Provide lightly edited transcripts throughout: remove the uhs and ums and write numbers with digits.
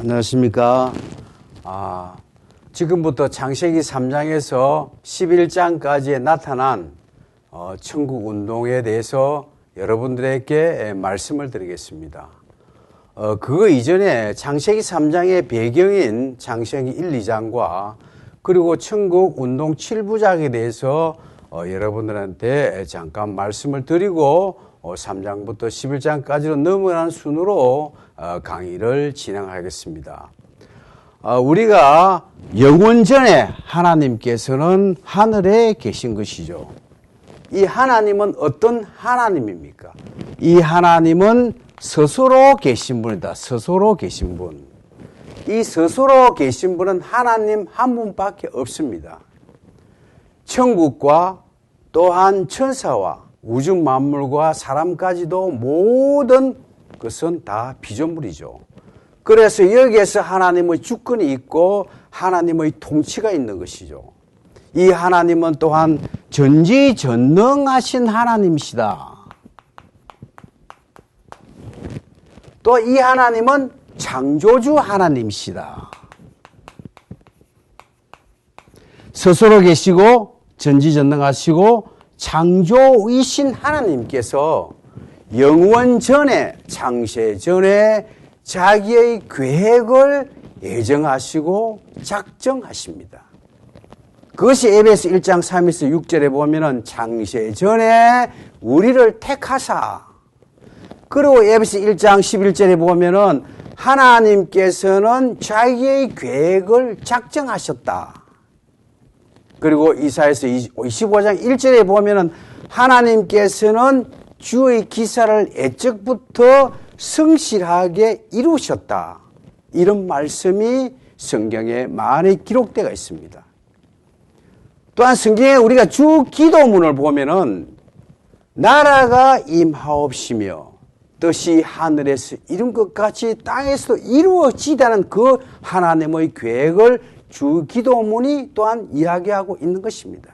안녕하십니까. 지금부터 창세기 3장에서 11장까지에 나타난 천국운동에 대해서 여러분들에게 말씀을 드리겠습니다. 그거 이전에 창세기 3장의 배경인 창세기 1, 2장과 그리고 천국운동 7부작에 대해서 여러분들한테 잠깐 말씀을 드리고 3장부터 11장까지로 넘어가는 순으로 강의를 진행하겠습니다. 우리가 영원 전에 하나님께서는 하늘에 계신 것이죠. 이 하나님은 어떤 하나님입니까? 이 하나님은 스스로 계신 분이다. 스스로 계신 분. 이 스스로 계신 분은 하나님 한 분밖에 없습니다. 천국과 또한 천사와 우주 만물과 사람까지도 모든 것은 다 피조물이죠. 그래서 여기에서 하나님의 주권이 있고 하나님의 통치가 있는 것이죠. 이 하나님은 또한 전지전능하신 하나님이시다. 또 이 하나님은 창조주 하나님이시다. 스스로 계시고 전지전능하시고 창조이신 하나님께서 영원 전에, 창세 전에 자기의 계획을 예정하시고 작정하십니다. 그것이 에베소 1장 3에서 6절에 보면은 창세 전에 우리를 택하사, 그리고 에베소 1장 11절에 보면은 하나님께서는 자기의 계획을 작정하셨다. 그리고 이사야서 25장 1절에 보면은 하나님께서는 주의 기사를 애적부터 성실하게 이루셨다. 이런 말씀이 성경에 많이 기록되어 있습니다. 또한 성경에 우리가 주 기도문을 보면은 나라가 임하옵시며 뜻이 하늘에서 이룬 것 같이 땅에서도 이루어지다는 그 하나님의 계획을 주 기도문이 또한 이야기하고 있는 것입니다.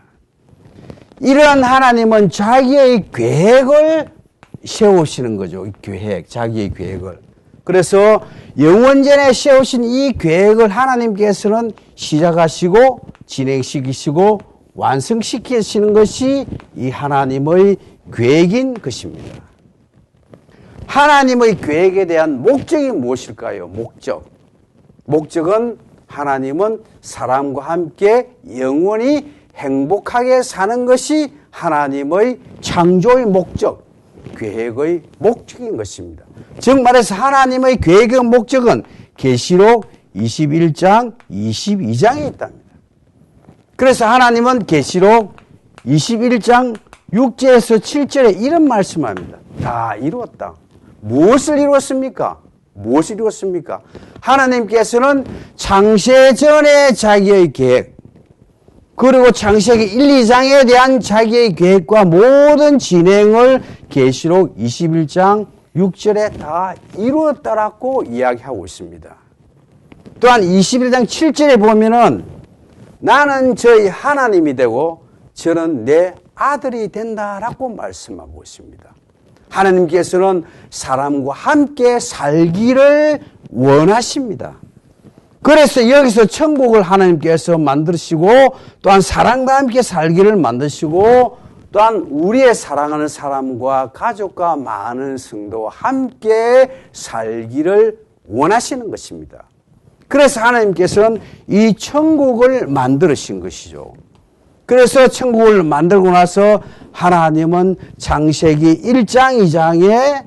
이러한 하나님은 자기의 계획을 세우시는 거죠. 계획, 자기의 계획을. 그래서 영원전에 세우신 이 계획을 하나님께서는 시작하시고 진행시키시고 완성시키시는 것이 이 하나님의 계획인 것입니다. 하나님의 계획에 대한 목적이 무엇일까요? 목적은 하나님은 사람과 함께 영원히 행복하게 사는 것이 하나님의 창조의 목적, 계획의 목적인 것입니다. 즉 말해서 하나님의 계획의 목적은 계시록 21장, 22장에 있답니다. 그래서 하나님은 계시록 21장 6절에서 7절에 이런 말씀합니다. 다 이루었다. 무엇을 이루었습니까? 무엇을 이루었습니까? 하나님께서는 창세 전에 자기의 계획, 그리고 창세기 1, 2장에 대한 자기의 계획과 모든 진행을 계시록 21장 6절에 다 이루었다라고 이야기하고 있습니다. 또한 21장 7절에 보면은 나는 저희 하나님이 되고 저는 내 아들이 된다라고 말씀하고 있습니다. 하나님께서는 사람과 함께 살기를 원하십니다. 그래서 여기서 천국을 하나님께서 만드시고 또한 사랑과 함께 살기를 만드시고 또한 우리의 사랑하는 사람과 가족과 많은 성도와 함께 살기를 원하시는 것입니다. 그래서 하나님께서는 이 천국을 만드신 것이죠. 그래서 천국을 만들고 나서 하나님은 창세기 1장, 2장에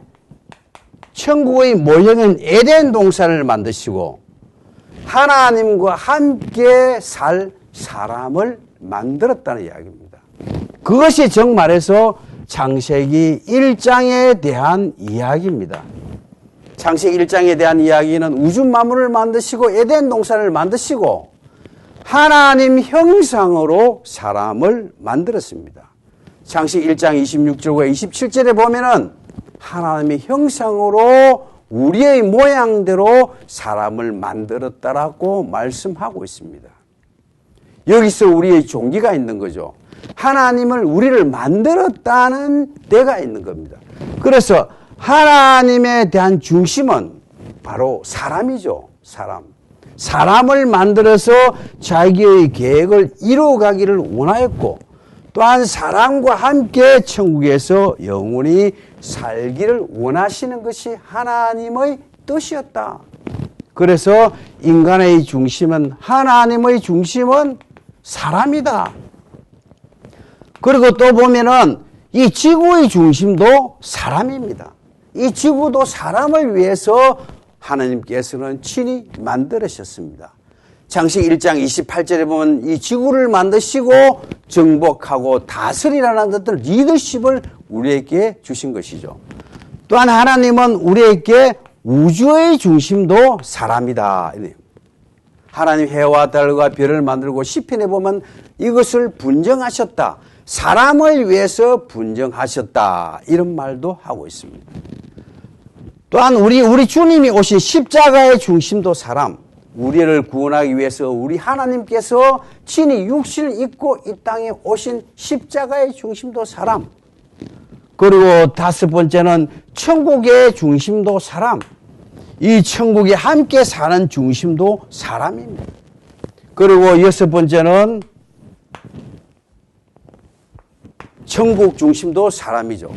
천국의 모형인 에덴 동산을 만드시고 하나님과 함께 살 사람을 만들었다는 이야기입니다. 그것이 정말해서 창세기 1장에 대한 이야기입니다. 창세기 1장에 대한 이야기는 우주 만물을 만드시고 에덴 동산을 만드시고 하나님 형상으로 사람을 만들었습니다. 창세기 1장 26절과 27절에 보면은 하나님의 형상으로 우리의 모양대로 사람을 만들었다라고 말씀하고 있습니다. 여기서 우리의 종기가 있는 거죠. 하나님을 우리를 만들었다는 데가 있는 겁니다. 그래서 하나님에 대한 중심은 바로 사람이죠. 사람을 만들어서 자기의 계획을 이루어가기를 원하였고 또한 사람과 함께 천국에서 영원히 살기를 원하시는 것이 하나님의 뜻이었다. 그래서 인간의 중심은 하나님의 중심은 사람이다. 그리고 또 보면은 이 지구의 중심도 사람입니다. 이 지구도 사람을 위해서 하나님께서는 친히 만들으셨습니다. 창세기 1장 28절에 보면 이 지구를 만드시고 정복하고 다스리라는 어떤 리더십을 우리에게 주신 것이죠. 또한 하나님은 우리에게 우주의 중심도 사람이다. 하나님 해와 달과 별을 만들고 시편에 보면 이것을 분정하셨다. 사람을 위해서 분정하셨다. 이런 말도 하고 있습니다. 또한 우리 주님이 오신 십자가의 중심도 사람. 우리를 구원하기 위해서 우리 하나님께서 친히 육신을 입고 이 땅에 오신 십자가의 중심도 사람. 그리고 다섯 번째는 천국의 중심도 사람. 이 천국에 함께 사는 중심도 사람입니다. 그리고 여섯 번째는 천국 중심도 사람이죠.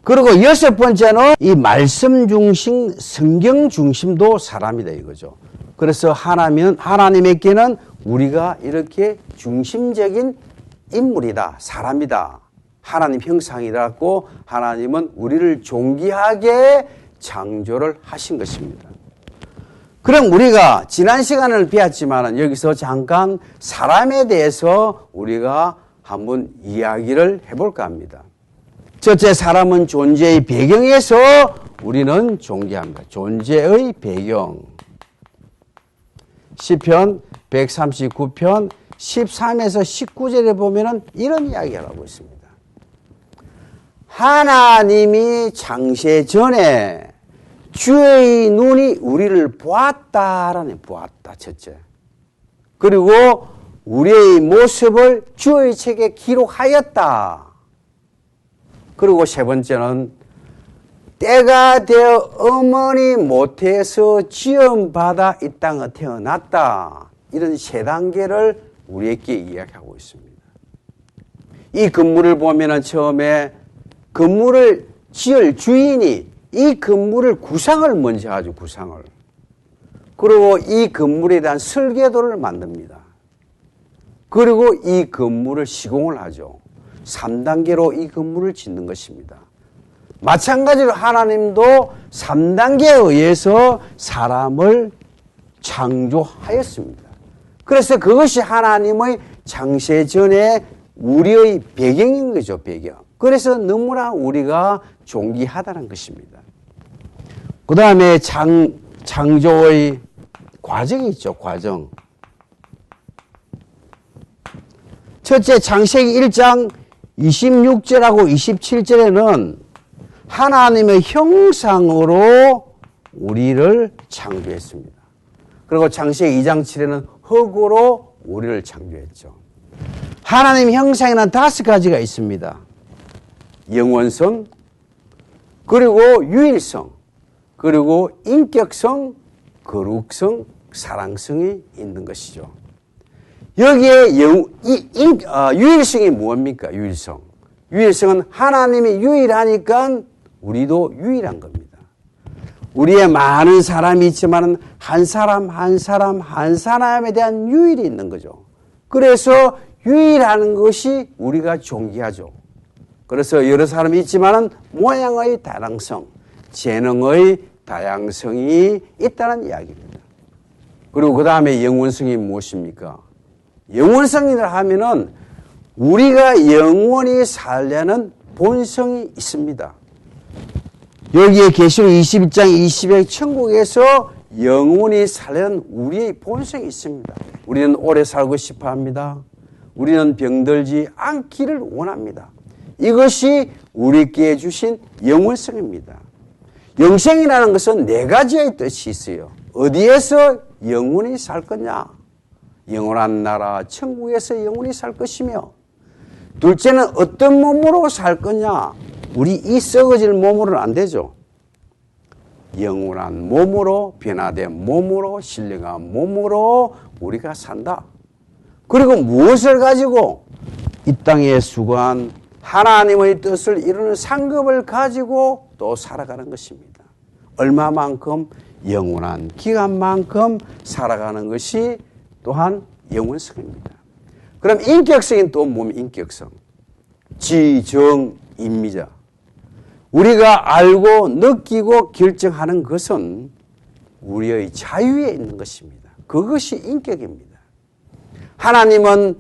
그리고 여섯 번째는 이 말씀 중심, 성경 중심도 사람이다 이거죠. 그래서 하나님에게는 우리가 이렇게 중심적인 인물이다, 사람이다. 하나님 형상이라고 하나님은 우리를 존귀하게 창조를 하신 것입니다. 그럼 우리가 지난 시간을 배웠지만 여기서 잠깐 사람에 대해서 우리가 한번 이야기를 해볼까 합니다. 첫째, 사람은 존재의 배경에서 우리는 존귀합니다. 존재의 배경. 시편 139편 13에서 19절에 보면은 이런 이야기를 하고 있습니다. 하나님이 창세 전에 주의 눈이 우리를 보았다라는 보았다 첫째. 그리고 우리의 모습을 주의 책에 기록하였다. 그리고 세 번째는 때가 되어 어머니 모태에서 지음받아 이 땅에 태어났다. 이런 세 단계를 우리에게 이야기하고 있습니다. 이 건물을 보면은 처음에 건물을 지을 주인이 이 건물을 구상을 먼저 하죠. 구상을. 그리고 이 건물에 대한 설계도를 만듭니다. 그리고 이 건물을 시공을 하죠. 3단계로 이 건물을 짓는 것입니다. 마찬가지로 하나님도 3단계에 의해서 사람을 창조하였습니다. 그래서 그것이 하나님의 창세 전에 우리의 배경인 거죠. 배경. 그래서 너무나 우리가 존귀하다는 것입니다. 그 다음에 창조의 과정이 있죠. 과정. 첫째, 창세기 1장 26절하고 27절에는 하나님의 형상으로 우리를 창조했습니다. 그리고 창세기 2장 7에는 흙으로 우리를 창조했죠. 하나님 형상에는 5가지가 있습니다. 영원성, 그리고 유일성, 그리고 인격성, 거룩성, 사랑성이 있는 것이죠. 여기에 유일성이 뭡니까? 유일성. 유일성은 하나님이 유일하니까 우리도 유일한 겁니다. 우리의 많은 사람이 있지만 한 사람에 대한 유일이 있는 거죠. 그래서 유일하는 것이 우리가 존귀하죠. 그래서 여러 사람이 있지만 모양의 다양성, 재능의 다양성이 있다는 이야기입니다. 그리고 그 다음에 영원성이 무엇입니까? 영원성이라 하면은 우리가 영원히 살려는 본성이 있습니다. 여기에 계시록 21장 20에 천국에서 영원히 살려는 우리의 본성이 있습니다. 우리는 오래 살고 싶어 합니다. 우리는 병들지 않기를 원합니다. 이것이 우리께 주신 영원성입니다. 영생이라는 것은 4가지의 뜻이 있어요. 어디에서 영원히 살 거냐? 영원한 나라 천국에서 영원히 살 것이며, 둘째는 어떤 몸으로 살 거냐? 우리 이 썩어질 몸으로는 안 되죠. 영원한 몸으로 변화된 몸으로 신령한 몸으로 우리가 산다. 그리고 무엇을 가지고 이 땅에 수고한 하나님의 뜻을 이루는 상급을 가지고 또 살아가는 것입니다. 얼마만큼? 영원한 기간만큼 살아가는 것이 또한 영원성입니다. 그럼 인격성인 또 뭡니까? 인격성. 지정인미자. 우리가 알고 느끼고 결정하는 것은 우리의 자유에 있는 것입니다. 그것이 인격입니다. 하나님은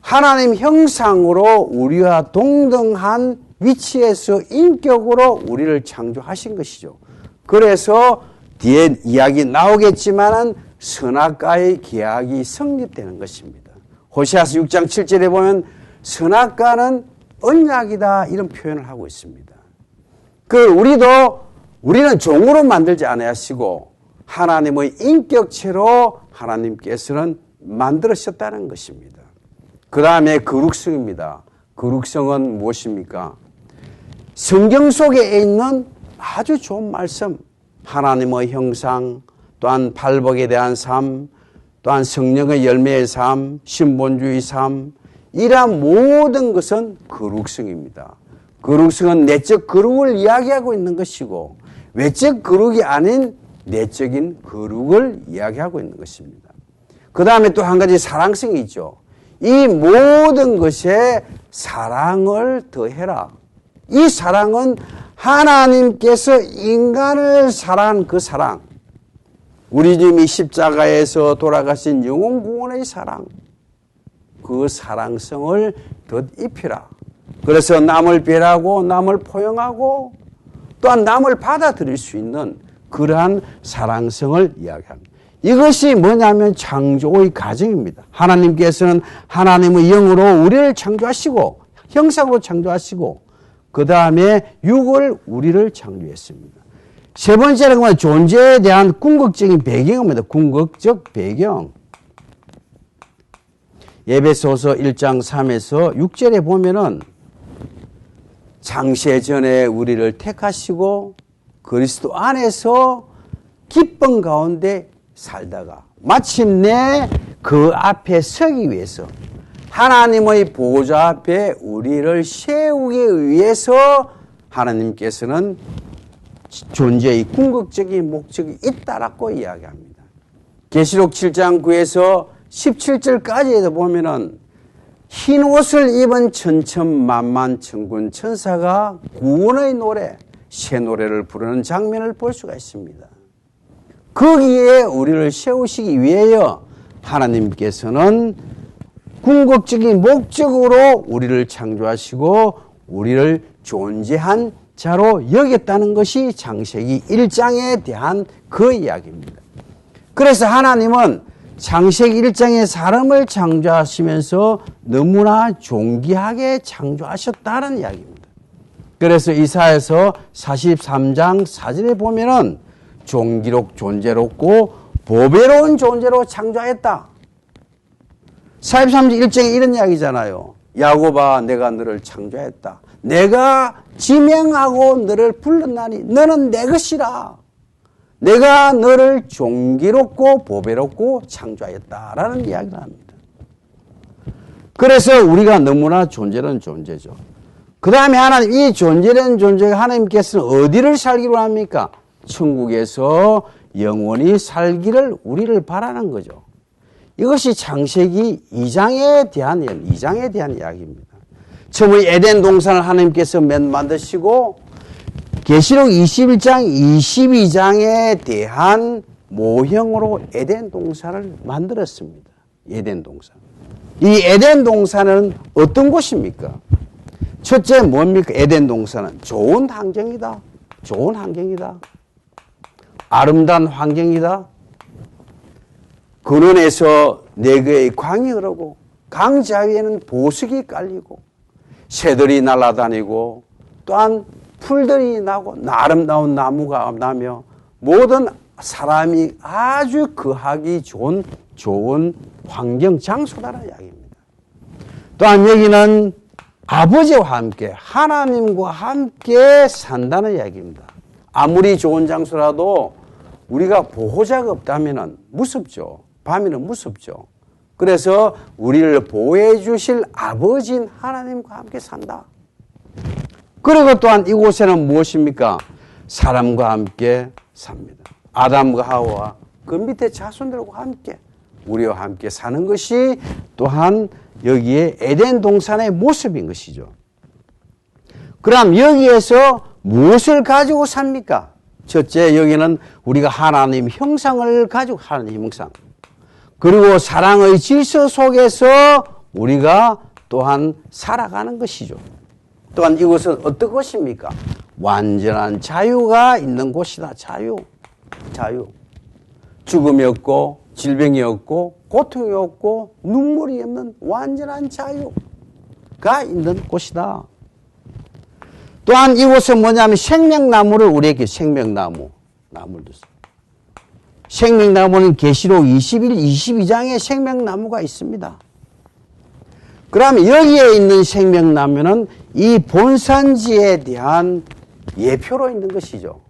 하나님 형상으로 우리와 동등한 위치에서 인격으로 우리를 창조하신 것이죠. 그래서 뒤에 이야기 나오겠지만은 선악과의 계약이 성립되는 것입니다. 호세아서 6장 7절에 보면 선악과는 언약이다 이런 표현을 하고 있습니다. 우리는 종으로 만들지 않으시고 하나님의 인격체로 하나님께서는 만들으셨다는 것입니다. 그 다음에 거룩성입니다. 거룩성은 무엇입니까? 성경 속에 있는 아주 좋은 말씀, 하나님의 형상, 또한 발복에 대한 삶, 또한 성령의 열매의 삶, 신본주의 삶, 이러한 모든 것은 거룩성입니다. 거룩성은 내적 거룩을 이야기하고 있는 것이고 외적 거룩이 아닌 내적인 거룩을 이야기하고 있는 것입니다. 그 다음에 또 한 가지 사랑성이 있죠. 이 모든 것에 사랑을 더해라. 이 사랑은 하나님께서 인간을 사랑한 그 사랑, 우리 주님이 십자가에서 돌아가신 영원 구원의 사랑, 그 사랑성을 덧입히라. 그래서 남을 배려하고 남을 포용하고 또한 남을 받아들일 수 있는 그러한 사랑성을 이야기합니다. 이것이 뭐냐면 창조의 과정입니다. 하나님께서는 하나님의 영으로 우리를 창조하시고 형상으로 창조하시고 그 다음에 육을 우리를 창조했습니다. 세 번째는 존재에 대한 궁극적인 배경입니다. 궁극적 배경. 에베소서 1장 3에서 6절에 보면은 창세 전에 우리를 택하시고 그리스도 안에서 기쁨 가운데 살다가 마침내 그 앞에 서기 위해서 하나님의 보좌 앞에 우리를 세우기 위해서 하나님께서는 존재의 궁극적인 목적이 있다라고 이야기합니다. 계시록 7장 9에서 17절까지에도 보면은 흰 옷을 입은 천천만만 천군 천사가 구원의 노래, 새 노래를 부르는 장면을 볼 수가 있습니다. 거기에 우리를 세우시기 위하여 하나님께서는 궁극적인 목적으로 우리를 창조하시고 우리를 존재한 자로 여겼다는 것이 창세기 1장에 대한 그 이야기입니다. 그래서 하나님은 창세기 1장에 사람을 창조하시면서 너무나 존귀하게 창조하셨다는 이야기입니다. 그래서 이사야서 43장 4절에 보면은 존귀롭고 보배로운 존재로 창조했다. 43장 1장에 이런 이야기잖아요. 야곱아 내가 너를 창조했다. 내가 지명하고 너를 불렀나니 너는 내 것이라. 내가 너를 존귀롭고 보배롭고 창조하였다라는 이야기를 합니다. 그래서 우리가 너무나 존재는 존재죠. 그 다음에 하나님, 이 존재는 존재가 하나님께서는 어디를 살기로 합니까? 천국에서 영원히 살기를 우리를 바라는 거죠. 이것이 창세기 2장에 대한 이야기입니다. 처음에 에덴 동산을 하나님께서 만드시고 계시록 21장, 22장에 대한 모형으로 에덴 동산을 만들었습니다. 에덴 동산. 이 에덴 동산은 어떤 곳입니까? 첫째 뭡니까? 에덴 동산은 좋은 환경이다. 좋은 환경이다. 아름다운 환경이다. 근원에서 내거의 강이 흐르고 강자위에는 보석이 깔리고 새들이 날아다니고 또한 풀들이 나고 아름다운 나무가 나며 모든 사람이 아주 거하기 좋은 환경 장소다라는 이야기입니다. 또한 여기는 아버지와 함께 하나님과 함께 산다는 이야기입니다. 아무리 좋은 장소라도 우리가 보호자가 없다면 무섭죠. 밤에는 무섭죠. 그래서 우리를 보호해 주실 아버지인 하나님과 함께 산다. 그리고 또한 이곳에는 무엇입니까? 사람과 함께 삽니다. 아담과 하와 그 밑에 자손들과 함께 우리와 함께 사는 것이 또한 여기에 에덴 동산의 모습인 것이죠. 그럼 여기에서 무엇을 가지고 삽니까? 첫째, 여기는 우리가 하나님 형상을 가지고 하나님 형상. 그리고 사랑의 질서 속에서 우리가 또한 살아가는 것이죠. 또한 이곳은 어떤 것입니까? 완전한 자유가 있는 곳이다. 자유. 죽음이 없고 질병이 없고 고통이 없고 눈물이 없는 완전한 자유가 있는 곳이다. 또한 이곳은 뭐냐면 생명나무를 우리에게 생명나무를 뒀어요. 생명나무는 계시록 21, 22장에 생명나무가 있습니다. 그럼 여기에 있는 생명나무는 이 본산지에 대한 예표로 있는 것이죠.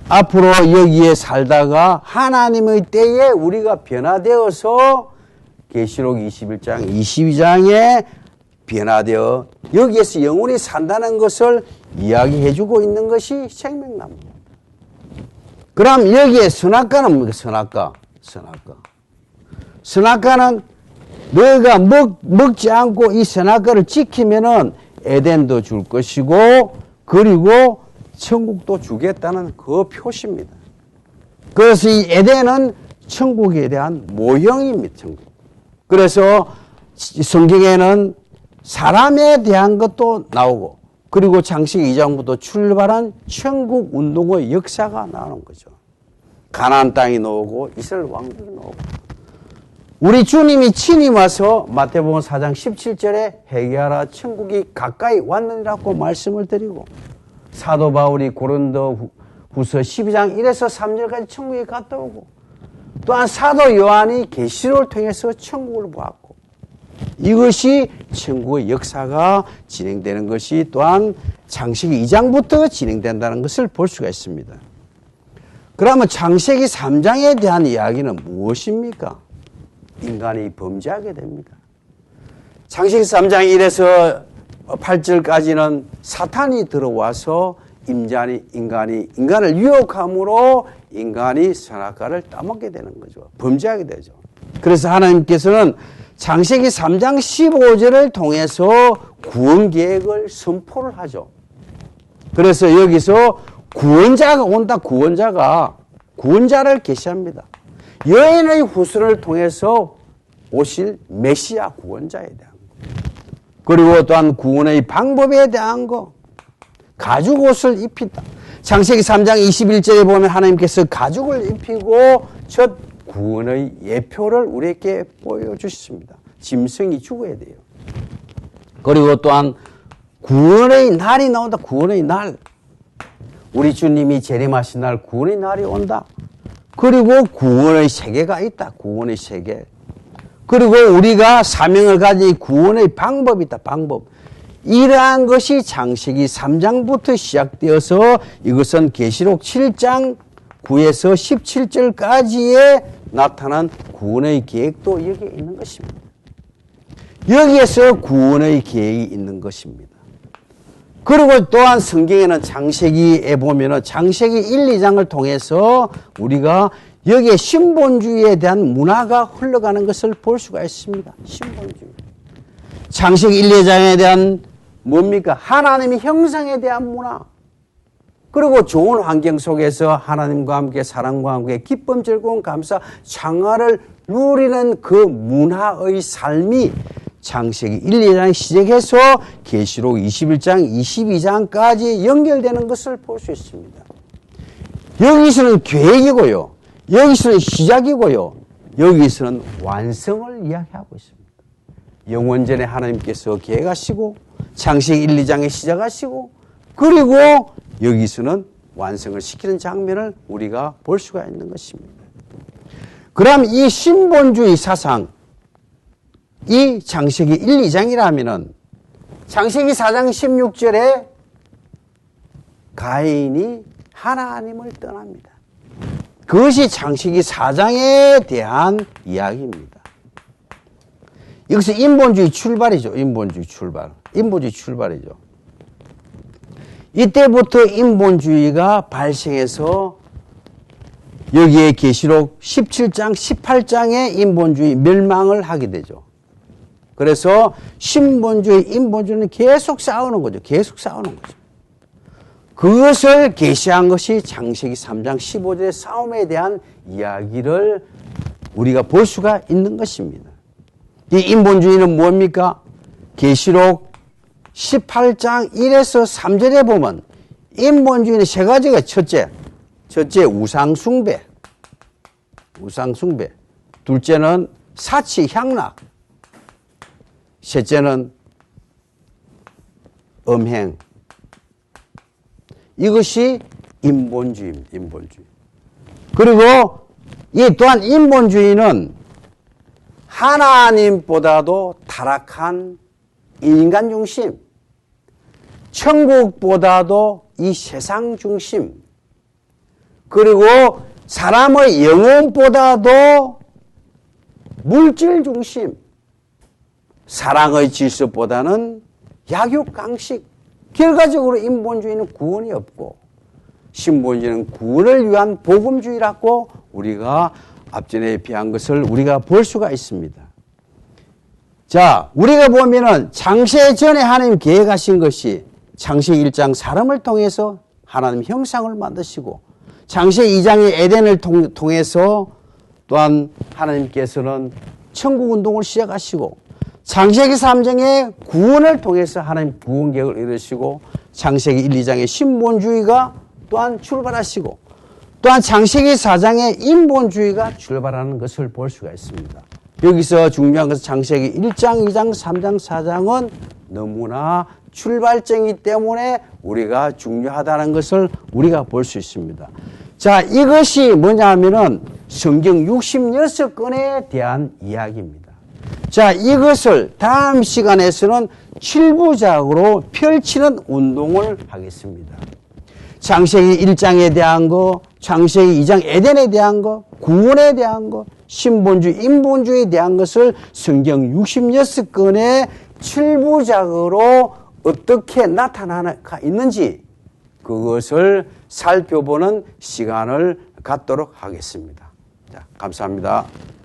앞으로 여기에 살다가 하나님의 때에 우리가 변화되어서 계시록 21장, 22장에 변화되어 여기에서 영원히 산다는 것을 이야기해 주고 있는 것이 생명나무. 그럼 여기에 선악과는 뭡니까? 선악과는 너희가 먹지 않고 이 선악과를 지키면은 에덴도 줄 것이고 그리고 천국도 주겠다는 그 표시입니다. 그래서 이 에덴은 천국에 대한 모형입니다. 천국. 그래서 성경에는 사람에 대한 것도 나오고 그리고 창세기 2장부터 출발한 천국 운동의 역사가 나오는 거죠. 가나안 땅이 나오고 이스라엘 왕국이 나오고 우리 주님이 친히 와서 마태복음 4장 17절에 회개하라 천국이 가까이 왔느니라고 말씀을 드리고 사도 바울이 고린도 후서 12장 1에서 3절까지 천국에 갔다 오고 또한 사도 요한이 계시록을 통해서 천국을 보았고 이것이 천국의 역사가 진행되는 것이 또한 창세기 2장부터 진행된다는 것을 볼 수가 있습니다. 그러면 창세기 3장에 대한 이야기는 무엇입니까? 인간이 범죄하게 됩니다. 창세기 3장 1에서 8절까지는 사탄이 들어와서 인간을 유혹함으로 인간이 선악과를 따먹게 되는 거죠. 범죄하게 되죠. 그래서 하나님께서는 창세기 3장 15절을 통해서 구원 계획을 선포를 하죠. 그래서 여기서 구원자가 온다. 구원자를 계시합니다. 여인의 후손을 통해서 오실 메시아 구원자에 대한 것. 그리고 또한 구원의 방법에 대한 것. 가죽옷을 입힌다. 창세기 3장 21절에 보면 하나님께서 가죽을 입히고 첫 구원의 예표를 우리에게 보여주셨습니다. 짐승이 죽어야 돼요. 그리고 또한 구원의 날이 나온다. 구원의 날. 우리 주님이 재림하신 날 구원의 날이 온다. 그리고 구원의 세계가 있다. 구원의 세계. 그리고 우리가 사명을 가진 구원의 방법이 있다. 방법. 이러한 것이 창세기 3장부터 시작되어서 이것은 계시록 7장 9에서 17절까지에 나타난 구원의 계획도 여기에 있는 것입니다. 여기에서 구원의 계획이 있는 것입니다. 그리고 또한 성경에는 창세기에 보면은 창세기 1, 2장을 통해서 우리가 여기에 신본주의에 대한 문화가 흘러가는 것을 볼 수가 있습니다. 신본주의. 창세기 1, 2장에 대한 뭡니까? 하나님의 형상에 대한 문화. 그리고 좋은 환경 속에서 하나님과 함께 사랑과 함께 기쁨, 즐거움, 감사, 창화를 누리는 그 문화의 삶이 창세기 1, 2장 시작해서 계시록 21장, 22장까지 연결되는 것을 볼 수 있습니다. 여기서는 계획이고요. 여기서는 시작이고요. 여기서는 완성을 이야기하고 있습니다. 영원전에 하나님께서 계획하시고 창세기 1, 2장에 시작하시고 그리고 여기서는 완성을 시키는 장면을 우리가 볼 수가 있는 것입니다. 그럼 이 신본주의 사상 이 창세기 1, 2장이라면은 창세기 4장 16절에 가인이 하나님을 떠납니다. 그것이 창세기 4장에 대한 이야기입니다. 여기서 인본주의 출발이죠. 인본주의 출발. 인본주의 출발이죠. 이때부터 인본주의가 발생해서 여기에 계시록 17장, 18장에 인본주의 멸망을 하게 되죠. 그래서 신본주의, 인본주의는 계속 싸우는 거죠. 계속 싸우는 거죠. 그것을 계시한 것이 창세기 3장 15절의 싸움에 대한 이야기를 우리가 볼 수가 있는 것입니다. 이 인본주의는 뭡니까? 계시록 18장 1에서 3절에 보면 인본주의는 세 가지가 첫째 우상숭배. 우상숭배. 둘째는 사치 향락. 셋째는 음행. 이것이 인본주의입니다. 인본주의. 그리고 이 또한 인본주의는 하나님보다도 타락한 인간 중심, 천국보다도 이 세상 중심, 그리고 사람의 영혼보다도 물질 중심, 사랑의 질서보다는 약육강식. 결과적으로 인본주의는 구원이 없고 신본주의는 구원을 위한 복음주의라고 우리가 앞전에 비한 것을 우리가 볼 수가 있습니다. 자, 우리가 보면은 창세 전에 하나님 계획하신 것이 창세기 1장 사람을 통해서 하나님 형상을 만드시고 창세기 2장의 에덴을 통해서 또한 하나님께서는 천국 운동을 시작하시고 창세기 3장의 구원을 통해서 하나님 구원 계획을 이루시고 창세기 1, 2장의 신본주의가 또한 출발하시고 또한 창세기 4장의 인본주의가 출발하는 것을 볼 수가 있습니다. 여기서 중요한 것은 창세기 1장, 2장, 3장, 4장은 너무나 출발점이기 때문에 우리가 중요하다는 것을 우리가 볼 수 있습니다. 자, 이것이 뭐냐 하면은 성경 66권에 대한 이야기입니다. 자, 이것을 다음 시간에서는 7부작으로 펼치는 운동을 하겠습니다. 창세기 1장에 대한 거, 창세기 2장 에덴에 대한 거, 구원에 대한 거, 신본주의, 인본주의에 대한 것을 성경 66권의 7부작으로 어떻게 나타나가 있는지 그것을 살펴보는 시간을 갖도록 하겠습니다. 자, 감사합니다.